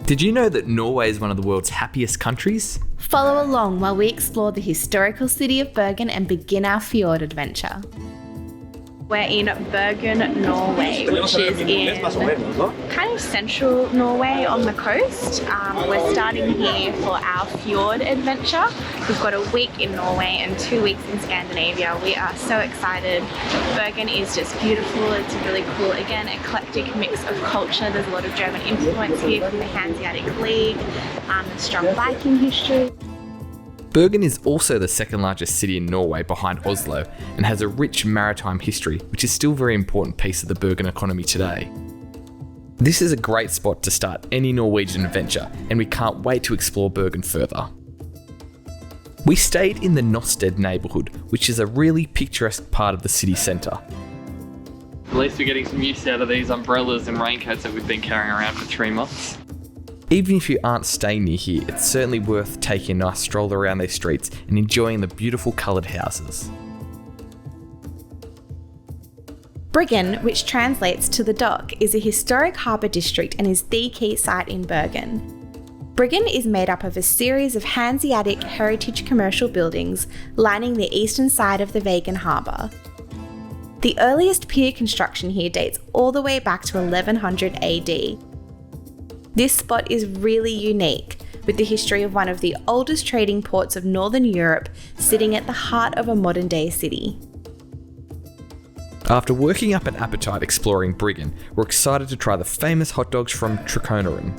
Did you know that Norway is one of the world's happiest countries? Follow along while we explore the historical city of Bergen and begin our fjord adventure. We're in Bergen, Norway, which is in kind of central Norway on the coast. We're starting here for our fjord adventure. We've got a week in Norway and 2 weeks in Scandinavia. We are so excited. Bergen is just beautiful. It's a really cool, again, eclectic mix of culture. There's a lot of German influence here from the Hanseatic League, strong Viking history. Bergen is also the second largest city in Norway behind Oslo and has a rich maritime history, which is still a very important piece of the Bergen economy today. This is a great spot to start any Norwegian adventure, and we can't wait to explore Bergen further. We stayed in the Nosted neighbourhood, which is a really picturesque part of the city centre. At least we're getting some use out of these umbrellas and raincoats that we've been carrying around for 3 months. Even if you aren't staying near here, it's certainly worth taking a nice stroll around these streets and enjoying the beautiful coloured houses. Bryggen, which translates to the dock, is a historic harbour district and is the key site in Bergen. Bryggen is made up of a series of Hanseatic heritage commercial buildings lining the eastern side of the Vegen harbour. The earliest pier construction here dates all the way back to 1100 AD. This spot is really unique, with the history of one of the oldest trading ports of Northern Europe sitting at the heart of a modern-day city. After working up an appetite exploring Bryggen, we're excited to try the famous hot dogs from Trekroneren.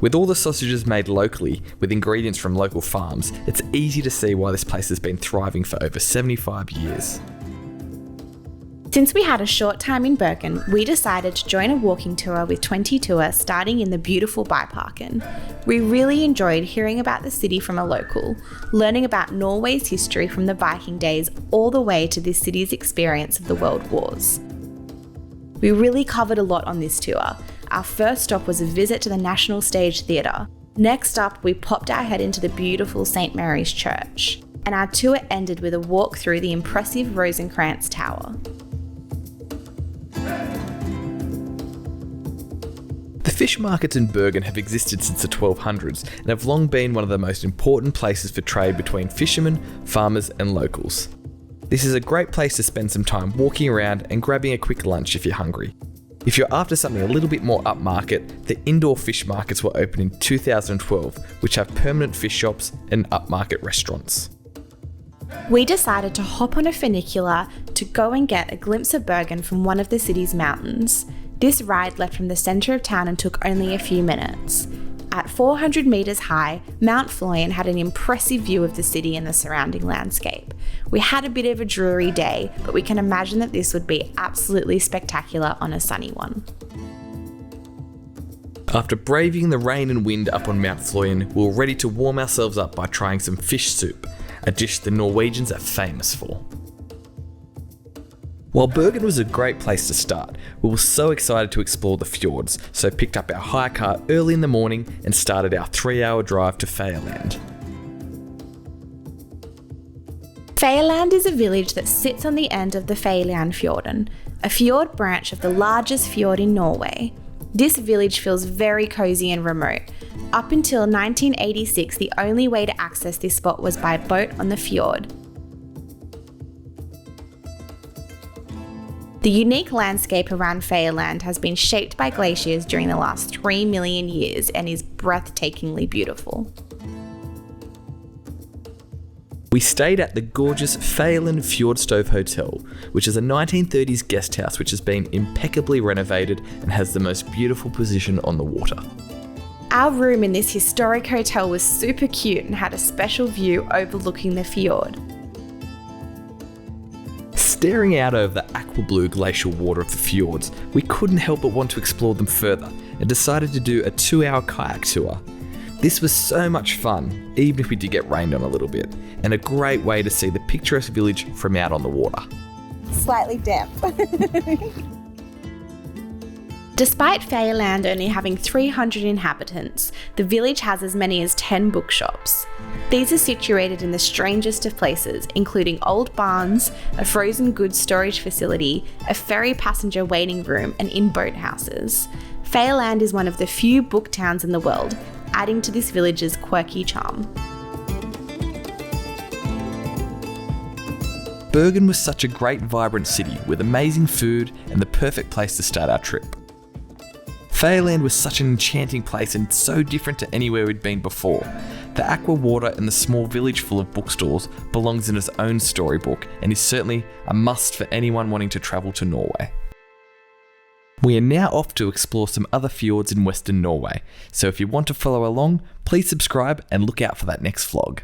With all the sausages made locally, with ingredients from local farms, it's easy to see why this place has been thriving for over 75 years. Since we had a short time in Bergen, we decided to join a walking tour with 20 Tour starting in the beautiful Byparken. We really enjoyed hearing about the city from a local, learning about Norway's history from the Viking days all the way to this city's experience of the World Wars. We really covered a lot on this tour. Our first stop was a visit to the National Stage Theatre. Next up, we popped our head into the beautiful St. Mary's Church. And our tour ended with a walk through the impressive Rosenkrantz Tower. The fish markets in Bergen have existed since the 1200s and have long been one of the most important places for trade between fishermen, farmers and locals. This is a great place to spend some time walking around and grabbing a quick lunch if you're hungry. If you're after something a little bit more upmarket, the indoor fish markets were opened in 2012, which have permanent fish shops and upmarket restaurants. We decided to hop on a funicular to go and get a glimpse of Bergen from one of the city's mountains. This ride left from the centre of town and took only a few minutes. At 400 metres high, Mount Fløyen had an impressive view of the city and the surrounding landscape. We had a bit of a dreary day, but we can imagine that this would be absolutely spectacular on a sunny one. After braving the rain and wind up on Mount Fløyen, we were ready to warm ourselves up by trying some fish soup, a dish the Norwegians are famous for. While Bergen was a great place to start, we were so excited to explore the fjords, so picked up our hire car early in the morning and started our 3-hour drive to Fjærland. Fjærland is a village that sits on the end of the Fjærland Fjorden, a fjord branch of the largest fjord in Norway. This village feels very cosy and remote. Up until 1986, the only way to access this spot was by boat on the fjord. The unique landscape around Fjærland has been shaped by glaciers during the last 3 million years and is breathtakingly beautiful. We stayed at the gorgeous Fjærland Fjordstove Hotel, which is a 1930s guest house which has been impeccably renovated and has the most beautiful position on the water. Our room in this historic hotel was super cute and had a special view overlooking the fjord. Staring out over the aqua blue glacial water of the fjords, we couldn't help but want to explore them further and decided to do a 2-hour kayak tour. This was so much fun, even if we did get rained on a little bit, and a great way to see the picturesque village from out on the water. Slightly damp. Despite Fjærland only having 300 inhabitants, the village has as many as 10 bookshops. These are situated in the strangest of places, including old barns, a frozen goods storage facility, a ferry passenger waiting room, and in boathouses. Fjærland is one of the few book towns in the world, adding to this village's quirky charm. Bergen was such a great, vibrant city with amazing food and the perfect place to start our trip. Fjærland was such an enchanting place and so different to anywhere we'd been before. The aqua water and the small village full of bookstores belongs in its own storybook and is certainly a must for anyone wanting to travel to Norway. We are now off to explore some other fjords in Western Norway, so if you want to follow along, please subscribe and look out for that next vlog.